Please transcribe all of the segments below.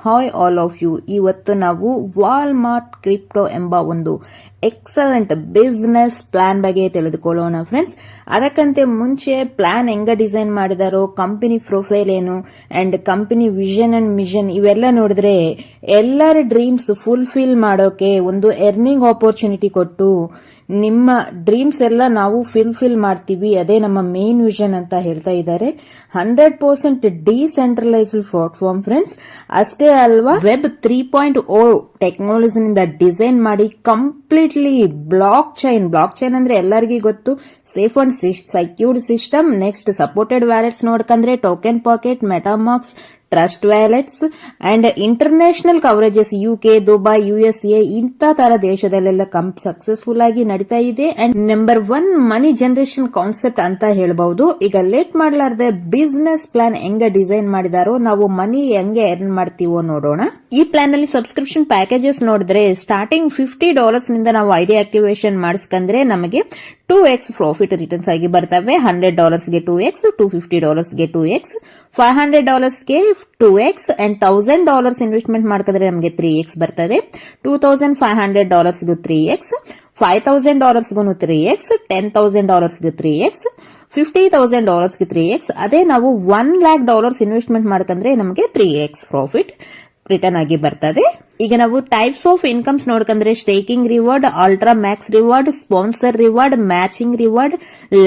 Hi all of you. ಇವತ್ತು ನಾವು Walmart crypto ಎಂಬ ಒಂದು ಎಕ್ಸಲೆಂಟ್ ಬಿಸ್ನೆಸ್ ಪ್ಲಾನ್ ಬಗ್ಗೆ ತಿಳಿದುಕೊಳ್ಳೋಣ ಫ್ರೆಂಡ್ಸ್. ಅದಕ್ಕಂತೆ ಮುಂಚೆ ಪ್ಲಾನ್ ಹೆಂಗ ಡಿಸೈನ್ ಮಾಡಿದಾರೋ, ಕಂಪನಿ ಪ್ರೊಫೈಲ್ ಏನು and company vision and mission ಇವೆಲ್ಲ ನೋಡಿದ್ರೆ ಎಲ್ಲರ ಡ್ರೀಮ್ಸ್ ಫುಲ್ಫಿಲ್ ಮಾಡೋಕೆ ಒಂದು ಎರ್ನಿಂಗ್ ಆಪರ್ಚುನಿಟಿ ಕೊಟ್ಟು ನಿಮ್ಮ ಡ್ರೀಮ್ಸ್ ಎಲ್ಲ ನಾವು ಫುಲ್ಫಿಲ್ ಮಾಡ್ತೀವಿ, ಅದೇ ನಮ್ಮ ಮೇನ್ ವಿಷನ್ ಅಂತ ಹೇಳ್ತಾ ಇದ್ದಾರೆ. 100% ಡಿಸೆಂಟ್ರಲೈಸ್ಡ್ ಪ್ಲಾಟ್ಫಾರ್ಮ್ ಫ್ರೆಂಡ್ಸ್. ಅಷ್ಟೇ ಅಲ್ವಾ, ವೆಬ್ 3.0 ಟೆಕ್ನಾಲಜಿನಿಂದ ಡಿಸೈನ್ ಮಾಡಿ ಕಂಪ್ಲೀಟ್ಲಿ ಬ್ಲಾಕ್ ಚೈನ್ ಅಂದ್ರೆ ಎಲ್ಲರಿಗೂ ಗೊತ್ತು, safe and secured system. Next supported wallets ನೋಡ್ಕಂದ್ರೆ token pocket, MetaMask, trust wallets and international coverages UK, Dubai, USA ಇಂಥ ತರ ದೇಶದಲ್ಲೆಲ್ಲ ಸಕ್ಸಸ್ಫುಲ್ ಆಗಿ ನಡೀತಾ ಇದೆ. And number 1 money generation concept ಅಂತ ಹೇಳ್ಬಹುದು. ಈಗ ಲೇಟ್ ಮಾಡ್ಲಾರ್ದೆ ಬಿಸ್ನೆಸ್ ಪ್ಲಾನ್ ಹೆಂಗ ಡಿಸೈನ್ ಮಾಡಿದಾರೋ, ನಾವು ಮನಿ ಹೆಂಗೆ ಎರ್ನ್ ಮಾಡ್ತೀವೋ ನೋಡೋಣ. ಈ ಪ್ಲಾನ್ ಅಲ್ಲಿ ಸಬ್ಸ್ಕ್ರಿಪ್ಷನ್ ಪ್ಯಾಕೇಜಸ್ ನೋಡಿದ್ರೆ ಸ್ಟಾರ್ಟಿಂಗ್ $50 ನಿಂದ ನಾವು ಐಡಿ ಆಕ್ಟಿವೇಶನ್ ಮಾಡಿಸ್ಕಂದ್ರೆ ನಮಗೆ 2x ಪ್ರಾಫಿಟ್ ರಿಟರ್ನ್ಸ್ ಆಗಿ ಬರ್ತವೆ. $100 ಗೆ 2x, $250 ಗೆ 2x, $500 ಗೆ 2x ಅಂಡ್ $1000 ಇನ್ವೆಸ್ಟ್ಮೆಂಟ್ ಮಾಡ್ಕೊಂಡ್ರೆ ನಮಗೆ 3x ಬರ್ತದೆ. $2500 ಗೂ 3x, $5000 ಗೂ 3x, $10,000 ಗೂ 3x, $50,000 ಗೆ 3x. ಅದೇ ನಾವು $1,00,000 ಇನ್ವೆಸ್ಟ್ಮೆಂಟ್ ಮಾಡ್ಕೊಂಡ್ರೆ ನಮಗೆ 3x ಪ್ರಾಫಿಟ್ ರಿಟರ್ನ್ ಆಗಿ ಬರ್ತದೆ. ಈಗ ನಾವು ಟೈಪ್ಸ್ ಆಫ್ ಇನ್ಕಮ್ಸ್ ನೋಡ್ಕಂದ್ರೆ staking reward, ultra max reward, sponsor reward, matching reward,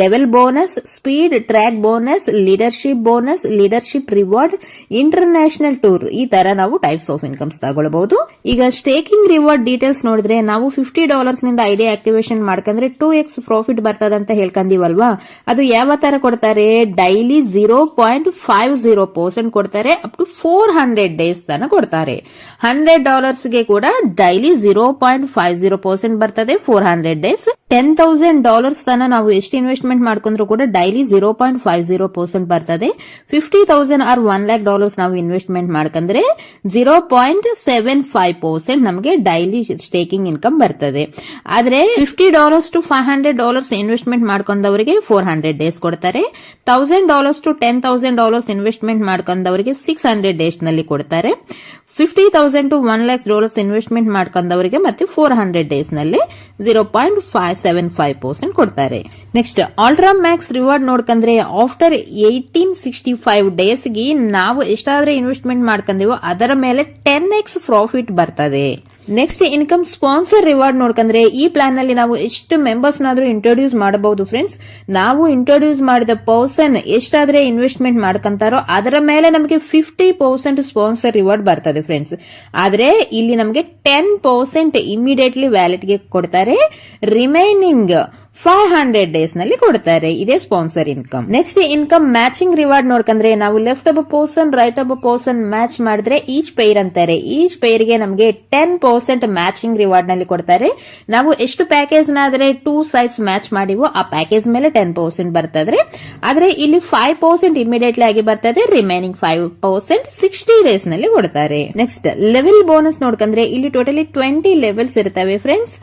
level bonus, speed track bonus, leadership bonus, leadership reward, international tour, ಈ ತರ ನಾವು ಟೈಪ್ಸ್ ಆಫ್ ಇನ್ಕಮ್ಸ್ ತಗೊಳ್ಳಬಹುದು. ಈಗ ಸ್ಟೇಕಿಂಗ್ ರಿವಾರ್ಡ್ ಡೀಟೇಲ್ಸ್ ನೋಡಿದ್ರೆ ನಾವು $50 ನಿಂದ ಐಡಿ ಆಕ್ಟಿವೇಶನ್ ಮಾಡ್ಕಂದ್ರೆ 2x ಪ್ರಾಫಿಟ್ ಬರ್ತದಂತ ಹೇಳ್ಕಂದೀವಲ್ವಾ, ಅದು ಯಾವ ತರ ಕೊಡ್ತಾರೆ? ಡೈಲಿ 0.50% ಕೊಡ್ತಾರೆ, ಅಪ್ ಟು 400 ಡೇಸ್ ತನಕ ಕೊಡ್ತಾರೆ. $100 ಗೆ ಕೂಡ ಡೈಲಿ 0.50% ಬರ್ತದೆ, 400 ಡೇಸ್. $10,000 ತನ ನಾವು ಎಷ್ಟು ಇನ್ವೆಸ್ಟ್ಮೆಂಟ್ ಮಾಡ್ಕೊಂಡ್ರು ಕೂಡ ಡೈಲಿ 0.50% ಬರ್ತದೆ. 50,000 ಆರ್ $1,00,000 ನಾವು ಇನ್ವೆಸ್ಟ್ಮೆಂಟ್ ಮಾಡ್ಕಂದ್ರೆ 0.75% ನಮಗೆ ಡೈಲಿ ಸ್ಟೇಕಿಂಗ್ ಇನ್ಕಮ್ ಬರ್ತದೆ. ಆದ್ರೆ $50 to $500 ಇನ್ವೆಸ್ಟ್ಮೆಂಟ್ ಮಾಡ್ಕೊಂಡವರಿಗೆ 400 ಡೇಸ್ ಕೊಡ್ತಾರೆ. $1,000 to $10,000 ಇನ್ವೆಸ್ಟ್ಮೆಂಟ್ ಮಾಡ್ಕೊಂಡವರಿಗೆ 600 ಡೇಸ್ ನಲ್ಲಿ ಕೊಡ್ತಾರೆ. $50,000 to $1,00,000 ಇನ್ವೆಸ್ಟ್ಮೆಂಟ್ ಮಾಡ್ಕೊಂಡವರಿಗೆ ಮತ್ತೆ 400 ಡೇಸ್ ನಲ್ಲಿ 0.575% ಕೊಡ್ತಾರೆ. ನೆಕ್ಸ್ಟ್ ಅಲ್ಟ್ರಾ ಮ್ಯಾಕ್ಸ್ ರಿವಾರ್ಡ್ ನೋಡ್ಕಂದ್ರೆ ಆಫ್ಟರ್ 1865 ಡೇಸ್ಗೆ ನಾವು ಎಷ್ಟಾದ್ರೆ ಇನ್ವೆಸ್ಟ್ಮೆಂಟ್ ಮಾಡ್ಕೊಂಡ್ರೀವೋ ಅದರ ಮೇಲೆ 10x ಪ್ರಾಫಿಟ್ ಬರ್ತದೆ. ನೆಕ್ಸ್ಟ್ ಇನ್ಕಮ್ ಸ್ಪಾನ್ಸರ್ ರಿವಾರ್ಡ್ ನೋಡ್ಕಂದ್ರೆ ಈ ಪ್ಲಾನ್ ನಲ್ಲಿ ನಾವು ಎಷ್ಟು ಮೆಂಬರ್ಸ್ ನಾದ್ರೂ ಇಂಟ್ರೊಡ್ಯೂಸ್ ಮಾಡಬಹುದು ಫ್ರೆಂಡ್ಸ್. ನಾವು ಇಂಟ್ರೊಡ್ಯೂಸ್ ಮಾಡಿದ ಪರ್ಸನ್ ಎಷ್ಟಾದ್ರೆ ಇನ್ವೆಸ್ಟ್ಮೆಂಟ್ ಮಾಡ್ಕೊಂತಾರೋ ಅದರ ಮೇಲೆ ನಮಗೆ 50% ಸ್ಪಾನ್ಸರ್ ರಿವಾರ್ಡ್ ಬರ್ತದೆ ಫ್ರೆಂಡ್ಸ್. ಆದ್ರೆ ಇಲ್ಲಿ ನಮಗೆ 10% ಇಮಿಡಿಯೇಟ್ಲಿ ವ್ಯಾಲೆಟ್ಗೆ ಕೊಡ್ತಾರೆ, ರಿಮೈನಿಂಗ್ 500 ಡೇಸ್ ನಲ್ಲಿ ಕೊಡ್ತಾರೆ. ಇದೇ sponsor income. Next income matching reward ನೋಡ್ಕಂದ್ರೆ ನಾವು ಲೆಫ್ಟ್ ಒಬ್ಬ ಪರ್ಸನ್, ರೈಟ್ ಒಬ್ಬ ಪರ್ಸನ್ ಮ್ಯಾಚ್ ಮಾಡಿದ್ರೆ ಈಚ್ ಪೇರ್ ಅಂತಾರೆ. ಈಚ್ ಪೇರ್ ಗೆ ನಮಗೆ 10% ಮ್ಯಾಚಿಂಗ್ ರಿವಾರ್ಡ್ ನಲ್ಲಿ ಕೊಡ್ತಾರೆ. ನಾವು ಎಷ್ಟು ಪ್ಯಾಕೇಜ್ ನಾದ್ರೆ 2 ಸೈಡ್ಸ್ ಮ್ಯಾಚ್ ಮಾಡಿವೋ ಆ ಪ್ಯಾಕೇಜ್ ಮೇಲೆ 10% ಬರ್ತದೆ. ಆದ್ರೆ ಇಲ್ಲಿ 5% ಇಮಿಡಿಯೇಟ್ಲಿ ಆಗಿ ಬರ್ತದೆ, ರಿಮೈನಿಂಗ್ 5% 60 ಡೇಸ್ ನಲ್ಲಿ ಕೊಡ್ತಾರೆ. ನೆಕ್ಸ್ಟ್ ಲೆವೆಲ್ ಬೋನಸ್ ನೋಡ್ಕಂದ್ರೆ ಇಲ್ಲಿ ಟೋಟಲಿ 20 ಲೆವೆಲ್ಸ್ ಇರ್ತವೆ ಫ್ರೆಂಡ್ಸ್.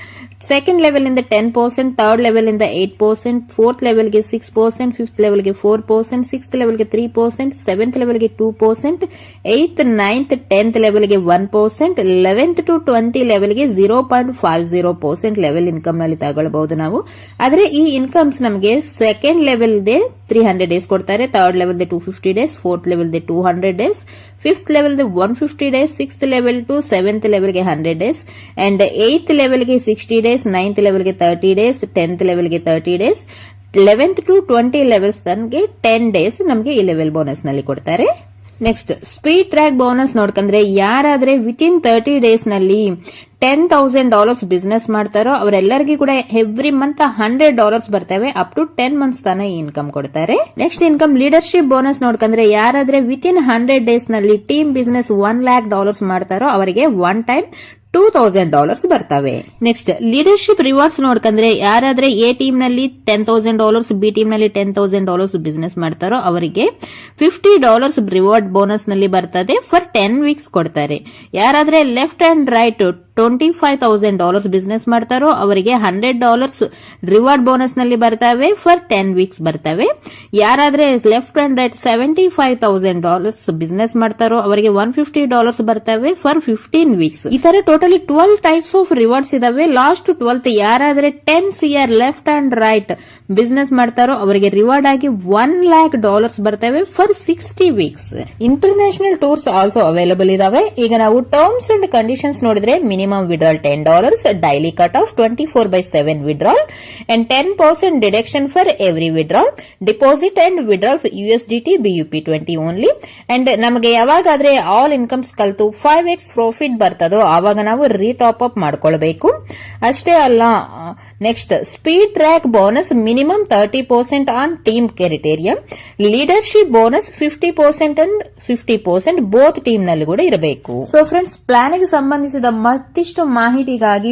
ಸೆಕೆಂಡ್ ಲೆವೆಲ್ ಇಂದ 10%, ಥರ್ಡ್ ಲೆವೆಲ್ ಇಂದ 8%, ಫೋರ್ತ್ ಲೆವೆಲ್ ಗೆ 6%, ಫಿಫ್ತ್ ಲೆವೆಲ್ ಗೆ 4%, ಸಿಕ್ಸ್ತ್ ಲೆವೆಲ್ ಗೆ 3%, ಸೆವೆಂತ್ ಲೆವೆಲ್ ಗೆ 2%, 8th, 9th, 10th ಲೆವೆಲ್ ಗೆ 1%, 11th to 20 ಲೆವೆಲ್ ಗೆ 0.50% ಲೆವೆಲ್ ಇನ್ಕಮ್ ನಲ್ಲಿ ತಗೊಳ್ಳಬಹುದು ನಾವು. ಆದ್ರೆ ಈ ಇನ್ಕಮ್ಸ್ ನಮಗೆ ಸೆಕೆಂಡ್ ಲೆವೆಲ್ ಗೆ 300 ಡೇಸ್ ಕೊಡ್ತಾರೆ, ಥರ್ಡ್ ಲೆವೆಲ್ ಗೆ 250 ಡೇಸ್, ಫೋರ್ತ್ ಲೆವೆಲ್ ಗೆ 200 ಡೇಸ್, ಫಿಫ್ತ್ ಲೆವೆಲ್ ಗೆ 150 days, sixth level to seventh level ಗೆ 100 ಡೇಸ್ ಅಂಡ್ 8th ಲೆವೆಲ್ ಗೆ 60 ಡೇಸ್, 9th ಲೆವೆಲ್ ಗೆ 30 ಡೇಸ್, 10th ಲೆವೆಲ್ ಗೆ 30 ಡೇಸ್, 11th to 20 ಲೆವೆಲ್ಸ್ ತನಕ 10 ಡೇಸ್ ನಮಗೆ ಈ ಲೆವೆಲ್ ಬೋನಸ್ ನಲ್ಲಿ ಕೊಡ್ತಾರೆ. ನೆಕ್ಸ್ಟ್ ಸ್ಪೀಡ್ ಟ್ರ್ಯಾಕ್ ಬೋನಸ್ ನೋಡ್ಕಂದ್ರೆ ಯಾರಾದ್ರೆ ವಿತಿನ್ 30 ಡೇಸ್ ನಲ್ಲಿ $10,000 ಬಿಸ್ನೆಸ್ ಮಾಡ್ತಾರೋ ಅವರೆಲ್ಲರಿಗೂ ಕೂಡ ಎವ್ರಿ ಮಂತ್ $100 ಬರ್ತವೆ, ಅಪ್ ಟು 10 ಮಂತ್ಸ್ ತನ ಇನ್ಕಮ್ ಕೊಡ್ತಾರೆ. ನೆಕ್ಸ್ಟ್ ಇನ್ಕಮ್ ಲೀಡರ್ಶಿಪ್ ಬೋನಸ್ ನೋಡ್ಕಂದ್ರೆ ಯಾರಾದ್ರೆ ವಿತಿನ್ 100 ಡೇಸ್ ನಲ್ಲಿ ಟೀಮ್ ಬಿಸ್ನೆಸ್ $1,00,000 ಮಾಡ್ತಾರೋ ಅವರಿಗೆ ಒನ್ ಟೈಮ್ $2,000 ಬರ್ತವೆ. ನೆಕ್ಸ್ಟ್ ಲೀಡರ್ಶಿಪ್ ರಿವಾರ್ಡ್ಸ್ ನೋಡ್ಕಂದ್ರೆ ಯಾರಾದ್ರೆ ಎ ಟೀಮ್ ನಲ್ಲಿ $10,000, ಬಿ ಟೀಮ್ ನಲ್ಲಿ $10,000 ಬಿಸ್ನೆಸ್ ಮಾಡ್ತಾರೋ ಅವರಿಗೆ $50 ರಿವಾರ್ಡ್ ಬೋನಸ್ ನಲ್ಲಿ ಬರ್ತದೆ. ಫಾರ್ 10 ವೀಕ್ಸ್ ಕೊಡ್ತಾರೆ. ಯಾರಾದ್ರೆ ಲೆಫ್ಟ್ ಅಂಡ್ ರೈಟ್ $25,000 ಬಿಸ್ನೆಸ್ ಮಾಡ್ತಾರೋ ಅವರಿಗೆ $100 ರಿವಾರ್ಡ್ ಬೋನಸ್ ನಲ್ಲಿ ಬರ್ತವೆ ಫಾರ್ 10 ವೀಕ್ಸ್ ಬರ್ತವೆ. ಯಾರಾದ್ರೆ ಲೆಫ್ಟ್ ಅಂಡ್ ರೈಟ್ $75,000 ಬಿಸ್ನೆಸ್ ಮಾಡ್ತಾರೋ ಅವರಿಗೆ $150 ಬರ್ತವೆ ಫಾರ್ 15 ವೀಕ್ಸ್. ಈ ತರ ಟೋಟಲಿ 12 ಟೈಪ್ಸ್ ಆಫ್ ರಿವಾರ್ಡ್ಸ್ ಇದಾವೆ. Last 12th ಯಾರಾದ್ರೆ 10 CR left and write business ಮಾಡ್ತಾರೋ ಅವರಿಗೆ ರಿವಾರ್ಡ್ ಆಗಿ $1 lakh ಬರ್ತವೆ for 60 weeks. International tours also available ಇದಾವೆ. ಈಗ ನಾವು ಟರ್ಮ್ಸ್ ಅಂಡ್ ಕಂಡೀಷನ್ಸ್ ನೋಡಿದ್ರೆ minimum withdrawal $10, daily cut off 24/7 withdrawal and 10% deduction for every withdrawal, deposit and withdrawals USDT BUP20 only. And ನಮಗೆ ಯಾವಾಗಾದ್ರೆ all incomes ಕಲ್ತು 5x profit ಬರ್ತದೋ ಆವಾಗ ನಾವು ರೀಟಾಪ್ up ಮಾಡ್ಕೊಳ್ಬೇಕು. ಅಷ್ಟೇ ಅಲ್ಲ, next speed track bonus minimum 30% on team criteria, leadership bonus 50% and 50% both team ನಲ್ಲಿ ಕೂಡ ಇರಬೇಕು. ಸೊ ಫ್ರೆಂಡ್ಸ್, ಪ್ಲಾನ್ ಗೆ ಸಂಬಂಧಿಸಿದ ಮತ್ತಿಷ್ಟು ಮಾಹಿತಿಗಾಗಿ